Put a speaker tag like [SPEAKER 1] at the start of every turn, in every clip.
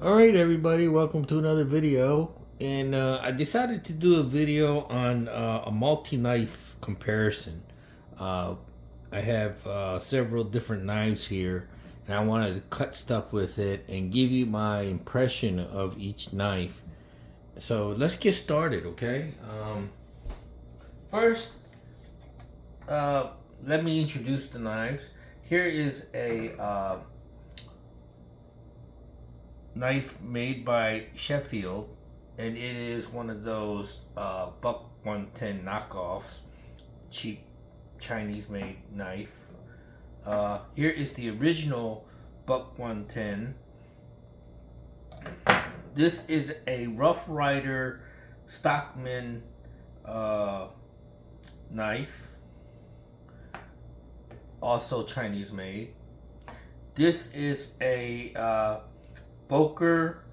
[SPEAKER 1] Alright everybody, welcome to another video. And I decided to do a video on a multi-knife comparison. Uh, I have several different knives here, and I wanted to cut stuff with it and give you my impression of each knife. So let's get started, okay? First, let me introduce the knives. Here is a knife made by Sheffield, and it is one of those buck 110 knockoffs, cheap Chinese made knife. Here is the original buck 110. This is a Rough Rider Stockman knife, also Chinese made. This is a Boker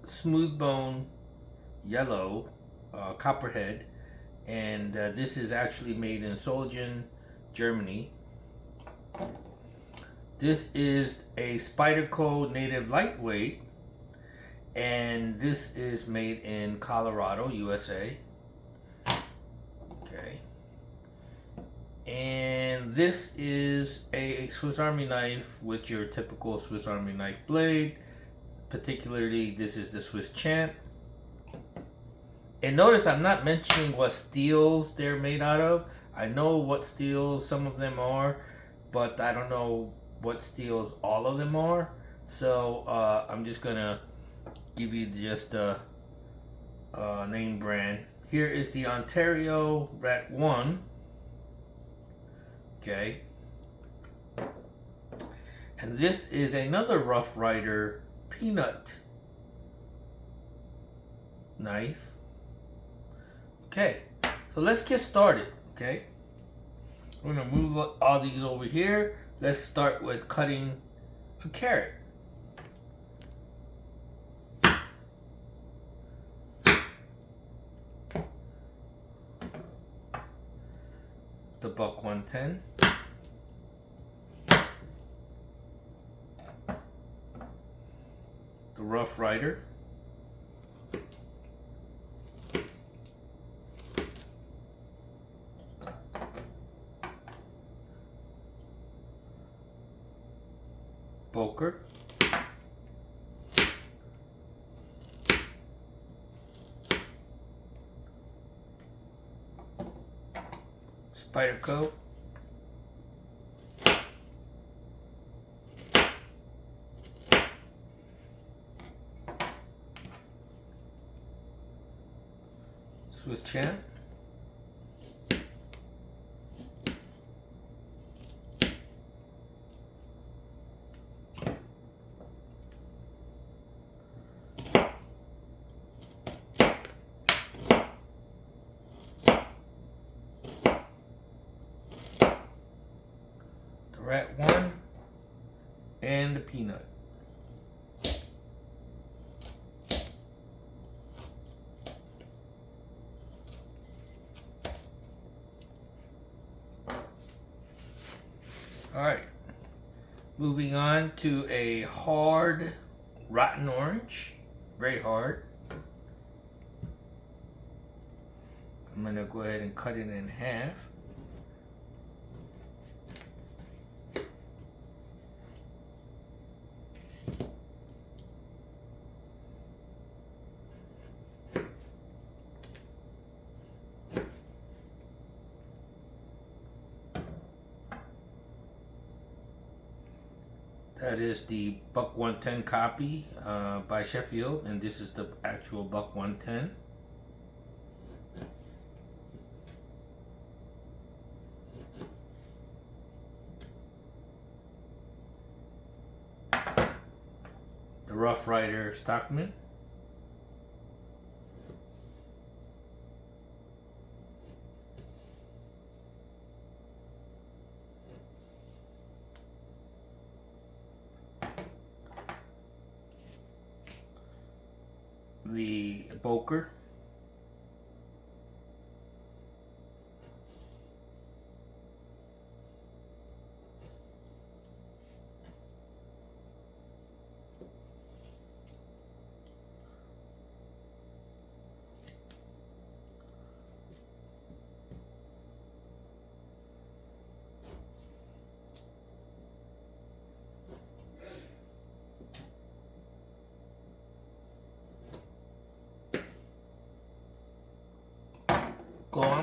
[SPEAKER 1] smooth bone yellow copperhead, and this is actually made in Solingen, Germany. This is a Spyderco Native lightweight, and this is made in Colorado, USA. Okay. And this is a Swiss Army knife with your typical Swiss Army knife blade. Particularly, this is the Swiss Champ. And notice I'm not mentioning what steels they're made out of. I know what steels some of them are, but I don't know what steels all of them are. So I'm just gonna give you just a name brand. Here is the Ontario Rat 1. Okay. And this is another Rough Rider peanut knife. Okay, so let's get started. Okay, we're gonna move all these over here. Let's start with cutting a carrot. The buck 110. The Rough Rider. Boker. Spyderco. Swiss Champ. The Rat 1 and the peanut. All right, moving on to a hard rotten orange, very hard. I'm gonna go ahead and cut it in half. That is the buck 110 copy by Sheffield, and this is the actual buck 110. The Rough Rider Stockman. The Boker.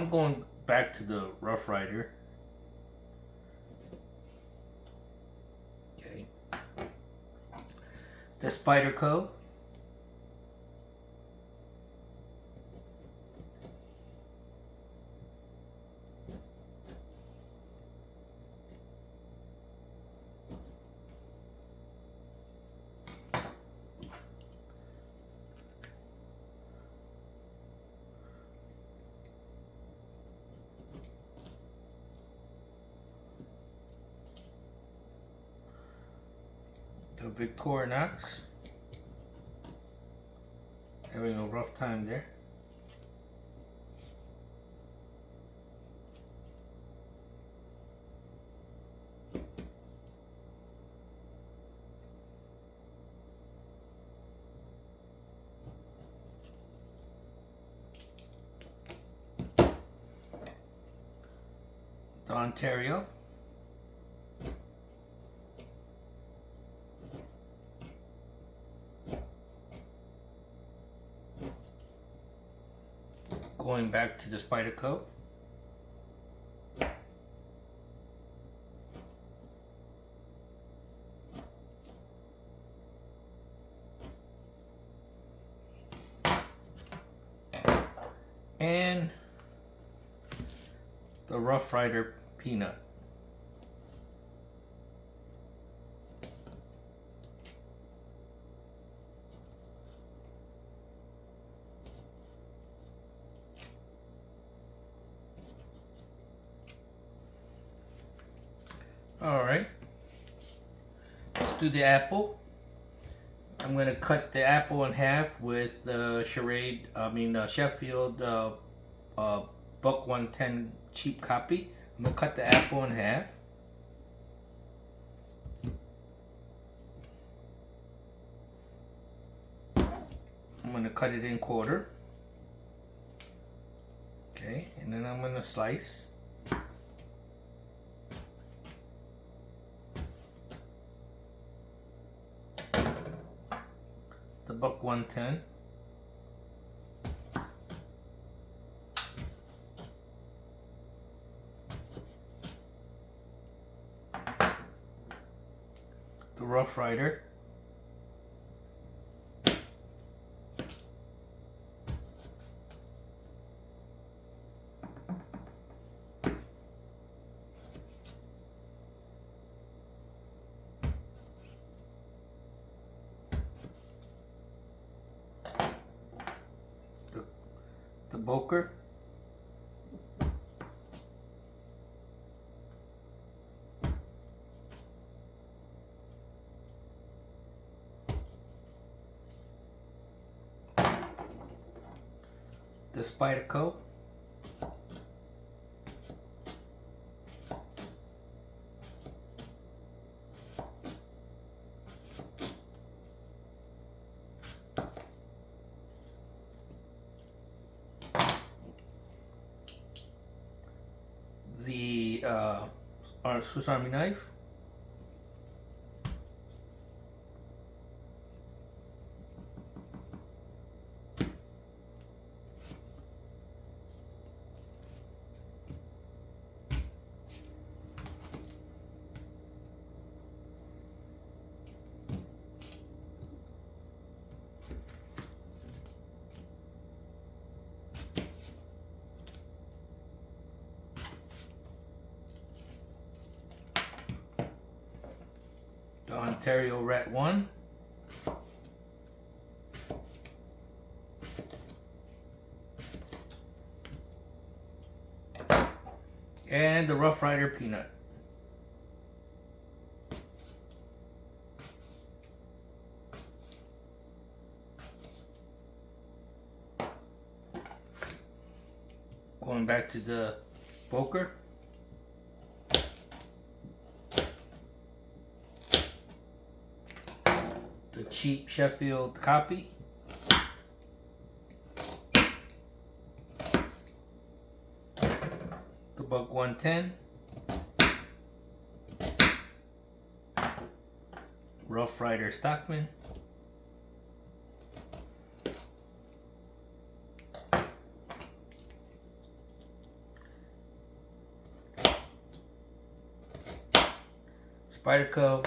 [SPEAKER 1] I'm going back to the Rough Rider. Okay. The Spyderco. The Victorinox. Having a rough time there. The Ontario. Going back to the Spyderco. And the Rough Rider Peanut. All right, let's do the apple. I'm gonna cut the apple in half with the Sheffield buck 110 cheap copy. I'm gonna cut the apple in half. I'm gonna cut it in quarter. Okay, and then I'm gonna slice. The buck 110. The Rough Rider. The Boker. The Spyderco. The Swiss Army knife. The Ontario Rat 1. And the Rough Rider Peanut. Going back to the Boker. The cheap Sheffield copy. The buck 110. Rough Rider Stockman. Spyderco.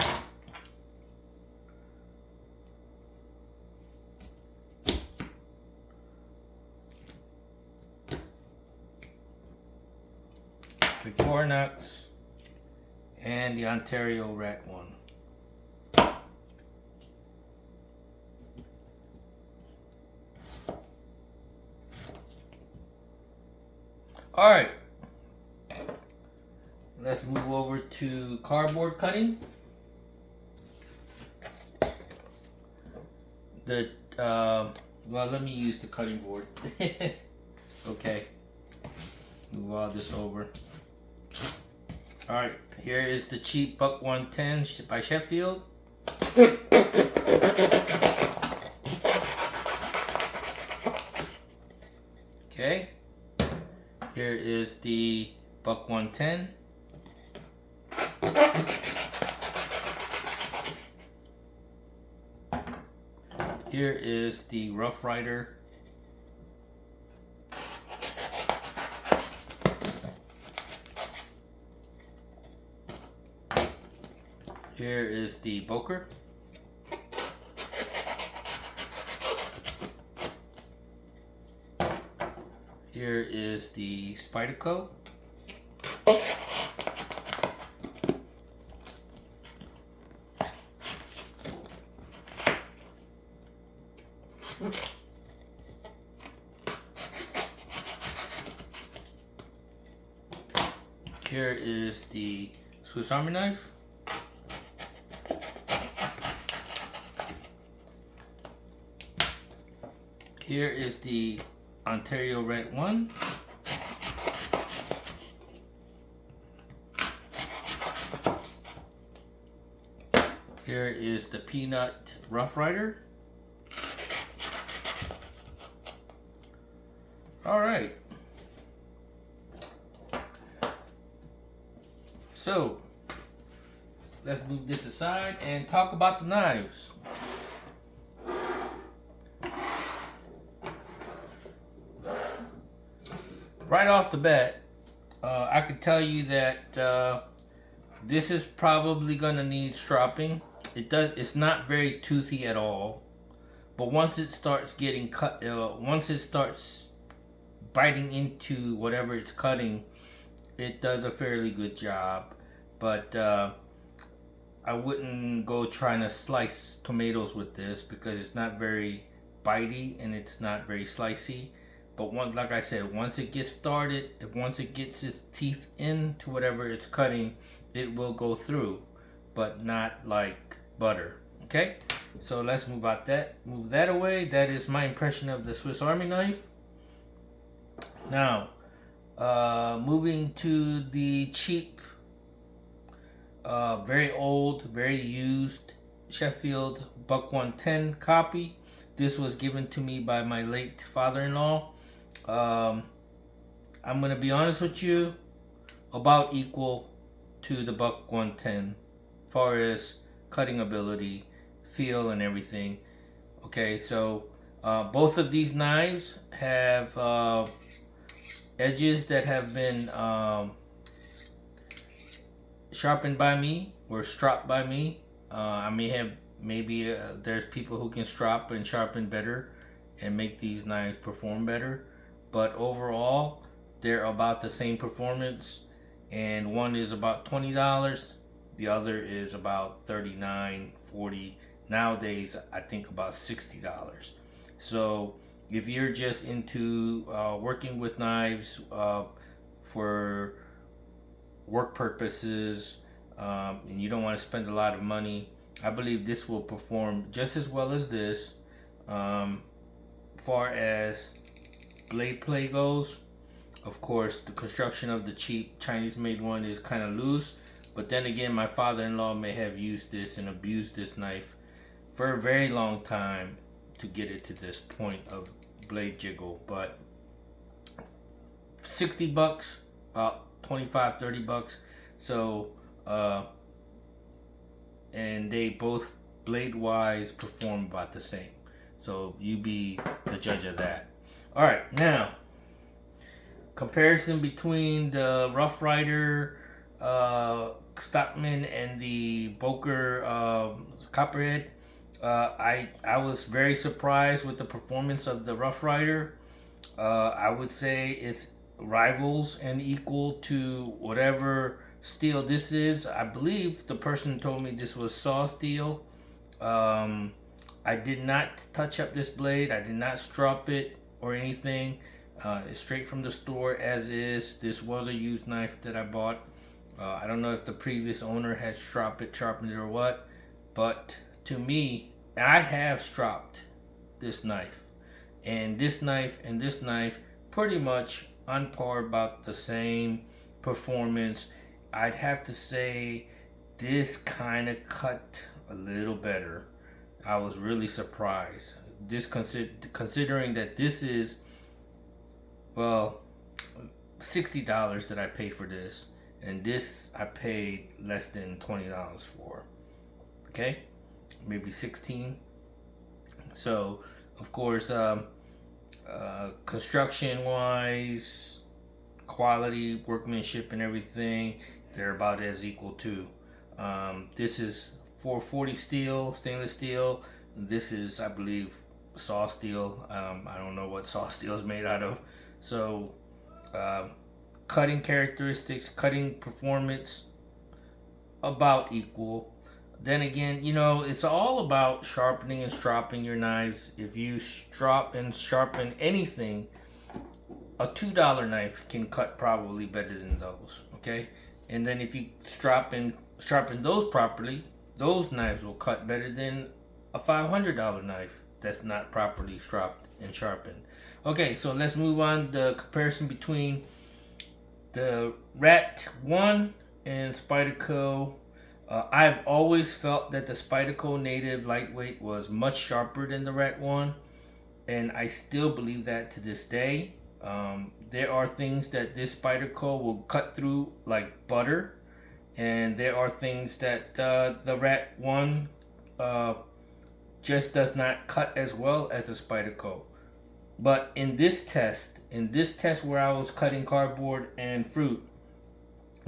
[SPEAKER 1] Victorinox, and the Ontario Rat one. Alright, let's move over to cardboard cutting. Well, let me use the cutting board. Okay, move all this over. Alright, here is the cheap Buck 110 by Sheffield. Okay, here is the Buck 110. Here is the Rough Rider. Here is the Boker. Here is the Spyderco. Here is the Swiss Army knife. Here is the Ontario Red one. Here is the Peanut Rough Rider. All right. So let's move this aside and talk about the knives. Right off the bat, I could tell you that this is probably gonna need stropping. It's not very toothy at all, but once it starts getting cut, once it starts biting into whatever it's cutting, it does a fairly good job. But I wouldn't go trying to slice tomatoes with this because it's not very bitey and it's not very slicey. But once, like I said, once it gets started, once it gets its teeth into whatever it's cutting, it will go through, but not like butter. Okay, so let's move that away. That is my impression of the Swiss Army knife. Now, moving to the cheap, very old, very used Sheffield Buck 110 copy. This was given to me by my late father-in-law. I'm gonna be honest with you, about equal to the Buck 110 as far as cutting ability, feel, and everything. Okay, so both of these knives have edges that have been sharpened by me or stropped by me. I may have maybe there's people who can strop and sharpen better and make these knives perform better, but overall they're about the same performance, and one is about $20, the other is about $39, $40, nowadays I think about $60. So if you're just into working with knives for work purposes, and you don't want to spend a lot of money, I believe this will perform just as well as this. Far as blade play goes, of course, the construction of the cheap Chinese made one is kind of loose, but then again, my father-in-law may have used this and abused this knife for a very long time to get it to this point of blade jiggle. But $60, about 25, $30. So and they both blade wise perform about the same, so you be the judge of that. All right, now comparison between the Rough Rider Stockman and the Boker Copperhead. I was very surprised with the performance of the Rough Rider. I would say it's rivals and equal to whatever steel this is. I believe the person told me this was saw steel. I did not touch up this blade. I did not strop it or anything. It's straight from the store as is. This was a used knife that I bought. I don't know if the previous owner had sharpened it or what, but to me, I have stropped this knife. And this knife pretty much on par, about the same performance. I'd have to say this kind of cut a little better. I was really surprised. This considering that this is, well, $60 that I paid for this, and this I paid less than $20 for. Okay, maybe 16. So of course, construction wise, quality, workmanship and everything, they're about as equal too. This is 440 steel, stainless steel. This is, I believe, saw steel. I don't know what saw steel is made out of. So cutting characteristics, cutting performance, about equal. Then again, you know, it's all about sharpening and stropping your knives. If you strop and sharpen anything, a $2 knife can cut probably better than those, okay? And then if you strop and sharpen those properly, those knives will cut better than a $500 knife that's not properly stropped and sharpened. Okay, so let's move on. The comparison between the Rat 1 and Spyderco. I've always felt that the Spyderco Native Lightweight was much sharper than the Rat 1, and I still believe that to this day. There are things that this Spyderco will cut through like butter, and there are things that the Rat 1 just does not cut as well as the Spyderco. But in this test where I was cutting cardboard and fruit,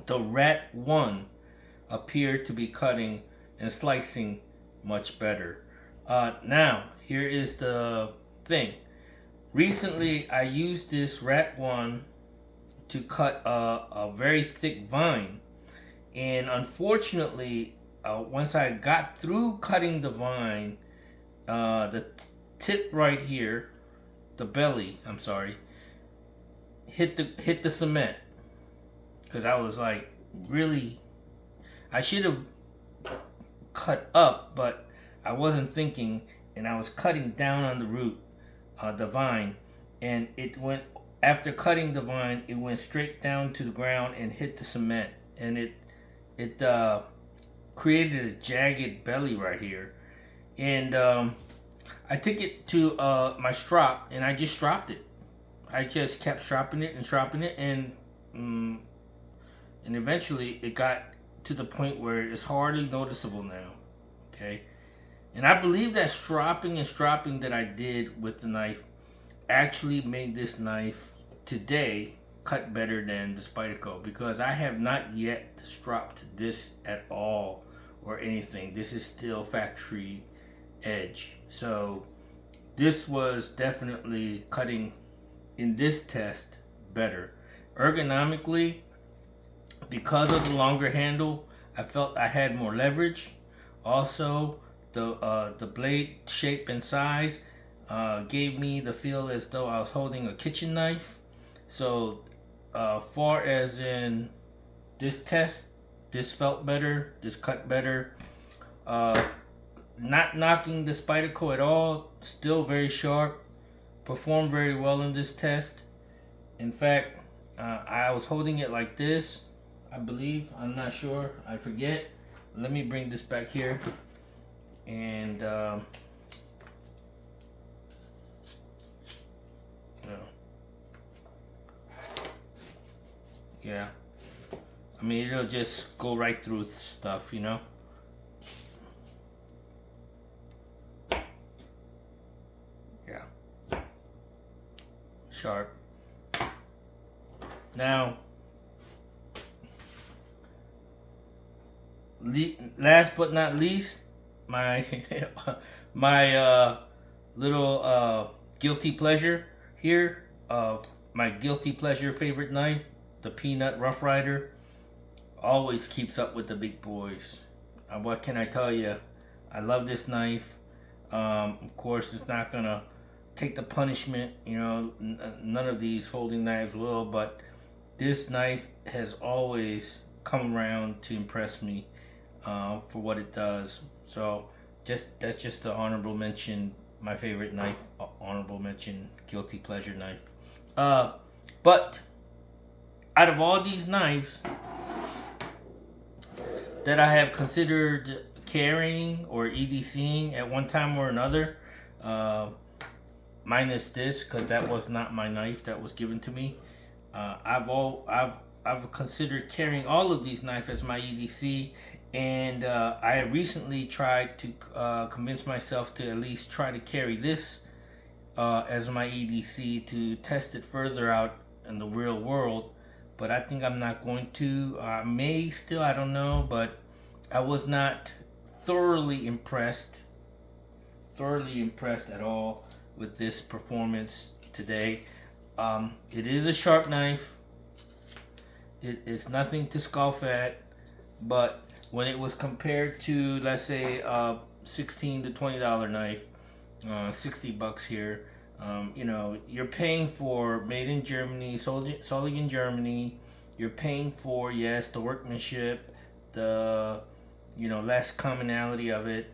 [SPEAKER 1] the Rat 1 appeared to be cutting and slicing much better. Now, here is the thing. Recently, I used this Rat 1 to cut a very thick vine. And unfortunately, once I got through cutting the vine, the tip right here, the belly, I'm sorry, hit the cement. Because I was like, really, I should have cut up, but I wasn't thinking, and I was cutting down on the root, the vine, and it went, after cutting the vine, it went straight down to the ground and hit the cement, and it created a jagged belly right here. And I took it to my strop, and I just stropped it. I just kept stropping it, and eventually it got to the point where it's hardly noticeable now. Okay, and I believe that stropping and stropping that I did with the knife actually made this knife today cut better than the Spyderco, because I have not yet stropped this at all or anything. This is still factory edge. So this was definitely cutting in this test better. Ergonomically, because of the longer handle, I felt I had more leverage. Also, the blade shape and size gave me the feel as though I was holding a kitchen knife. So far as in this test, this felt better, this cut better. Not knocking the Spyderco at all, still very sharp, performed very well in this test. In fact, I was holding it like this, I believe, I'm not sure, I forget. Let me bring this back here, and yeah, I mean, it'll just go right through stuff, you know. Yeah, sharp. Now, last but not least, my my little guilty pleasure here of my guilty pleasure favorite knife, the Peanut Rough Rider. Always keeps up with the big boys. What can I tell you? I love this knife. Of course, it's not gonna take the punishment. You know, none of these folding knives will. But this knife has always come around to impress me for what it does. So, that's just the honorable mention. My favorite knife. Honorable mention. Guilty pleasure knife. But out of all these knives that I have considered carrying or EDCing at one time or another, minus this, because that was not my knife that was given to me. I've considered carrying all of these knives as my EDC, and I recently tried to convince myself to at least try to carry this as my EDC to test it further out in the real world. But I think I'm not going to. May still, I don't know, but I was not thoroughly impressed at all with this performance today. It is a sharp knife. It's nothing to scoff at, but when it was compared to, let's say, $16 to $20 knife, $60 here. You know, you're paying for made in Germany, sold in Germany. You're paying for, yes, the workmanship, the, you know, less commonality of it.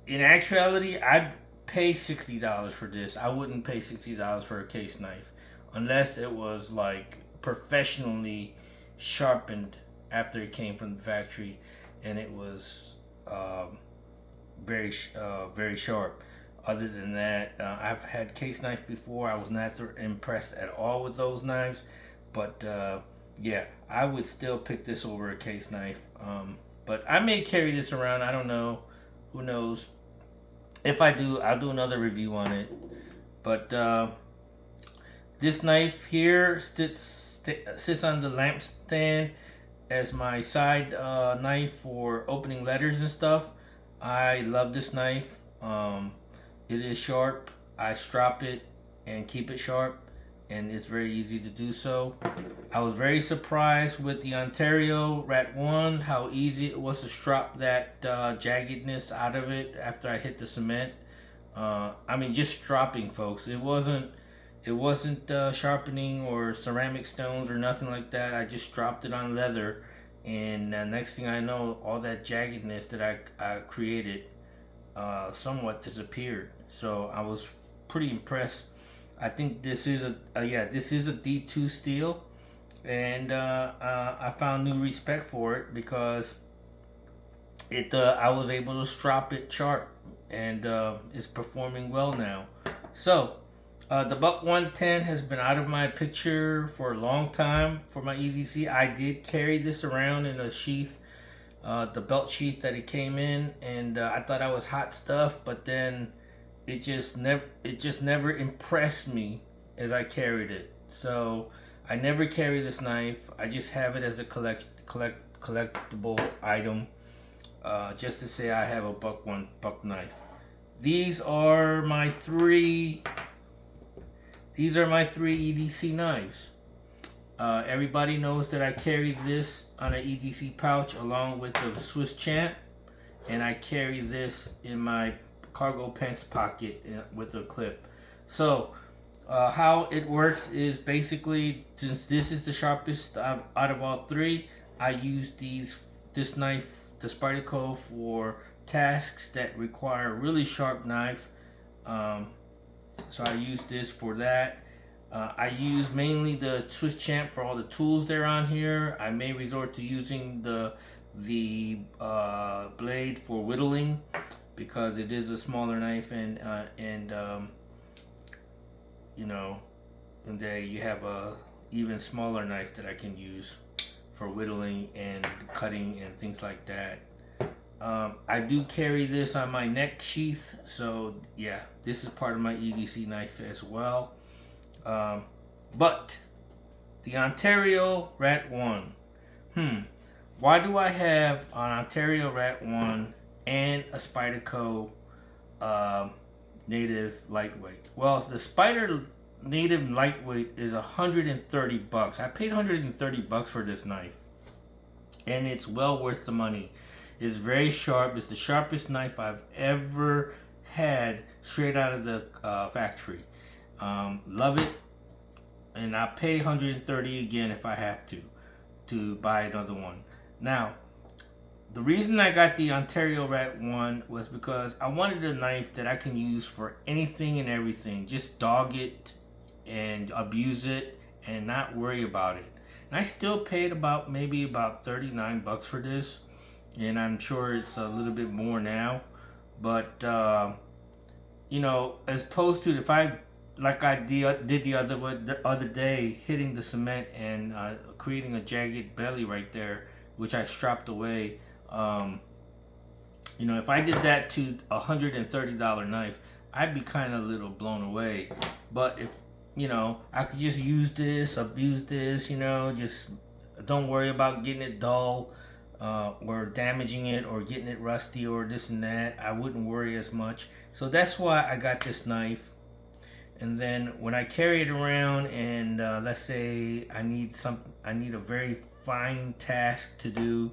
[SPEAKER 1] In actuality, I'd pay $60 for this. I wouldn't pay $60 for a case knife unless it was like professionally sharpened after it came from the factory and it was very sharp. Other than that, I've had case knives before. I was not impressed at all with those knives, but yeah, I would still pick this over a case knife. But I may carry this around. I don't know. Who knows? If I do, I'll do another review on it. But this knife here sits on the lampstand as my side knife for opening letters and stuff. I love this knife. It is sharp. I strop it and keep it sharp, and it's very easy to do so. I was very surprised with the Ontario Rat 1, how easy it was to strop that jaggedness out of it after I hit the cement. I mean, just stropping, folks. It wasn't sharpening or ceramic stones or nothing like that. I just dropped it on leather, and next thing I know, all that jaggedness that I created somewhat disappeared. So I was pretty impressed. I think this is a D2 steel, and I found new respect for it because I was able to strop it sharp, and it's performing well now. So the Buck 110 has been out of my picture for a long time for my EDC. I did carry this around in a sheath, the belt sheath that it came in, and I thought I was hot stuff, but then it just never impressed me as I carried it. So I never carry this knife. I just have it as a collectible item, just to say I have a buck knife. These are my three EDC knives. Everybody knows that I carry this on an EDC pouch along with the Swiss Champ, and I carry this in my cargo pants pocket with a clip. So how it works is basically, since this is the sharpest out of all three, I use this knife, the Spyderco, for tasks that require a really sharp knife. So I use this for that. I use mainly the Swiss Champ for all the tools that are on here. I may resort to using the blade for whittling because it is a smaller knife, and you know, and then you have a even smaller knife that I can use for whittling and cutting and things like that. I do carry this on my neck sheath, so yeah, this is part of my EDC knife as well. But the Ontario Rat 1, why do I have an Ontario Rat 1 and a Spyderco Native Lightweight? Well, the Spyder Native Lightweight is $130. I paid $130 for this knife, and it's well worth the money. It's very sharp. It's the sharpest knife I've ever had straight out of the factory. Love it, and I'll pay $130 again if I have to buy another one. Now, the reason I got the Ontario Rat 1 was because I wanted a knife that I can use for anything and everything. Just dog it and abuse it and not worry about it. And I still paid maybe about $39 for this, and I'm sure it's a little bit more now. But you know, as opposed to if I did the other day, hitting the cement and creating a jagged belly right there, which I strapped away. You know, if I did that to a $130 knife, I'd be kind of a little blown away. But if, you know, I could just use this, abuse this, you know, just don't worry about getting it dull or damaging it or getting it rusty or this and that. I wouldn't worry as much. So that's why I got this knife. And then when I carry it around and let's say I need a very fine task to do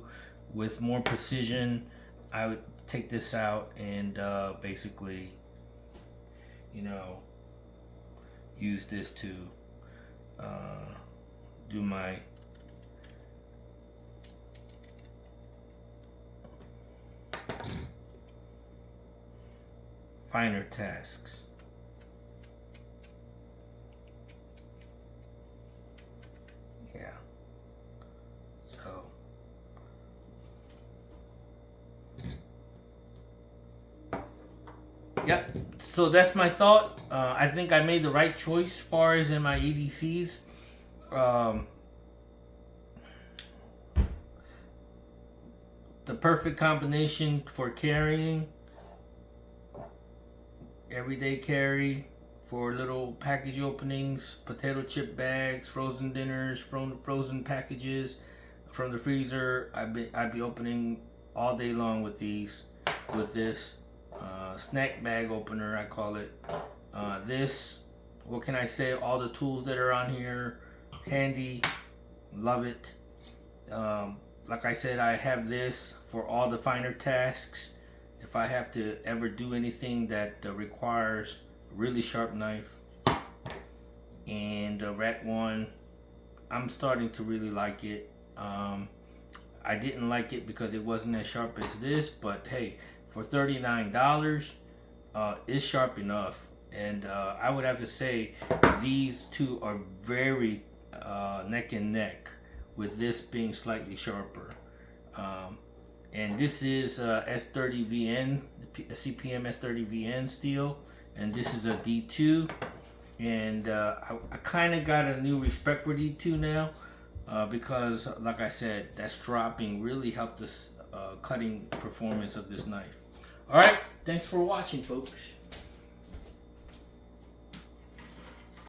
[SPEAKER 1] with more precision, I would take this out and basically, you know, use this to do my finer tasks. Yeah. So yep. So that's my thought. I think I made the right choice as far as in my EDCs. The perfect combination for carrying, everyday carry, for little package openings, potato chip bags, frozen dinners, frozen packages from the freezer. I'd be opening all day long with these, with this snack bag opener, I call it. This, what can I say? All the tools that are on here, handy, love it. Like I said, I have this for all the finer tasks. If I have to ever do anything that requires a really sharp knife. And Rat 1, I'm starting to really like it. I didn't like it because it wasn't as sharp as this, but hey, for $39, it's sharp enough. And I would have to say these two are very neck and neck, with this being slightly sharper. And this is S30VN, CPM S30VN steel, and this is a D2. And I kind of got a new respect for D2 now, because like I said, that stropping really helped the cutting performance of this knife. Alright, thanks for watching, folks.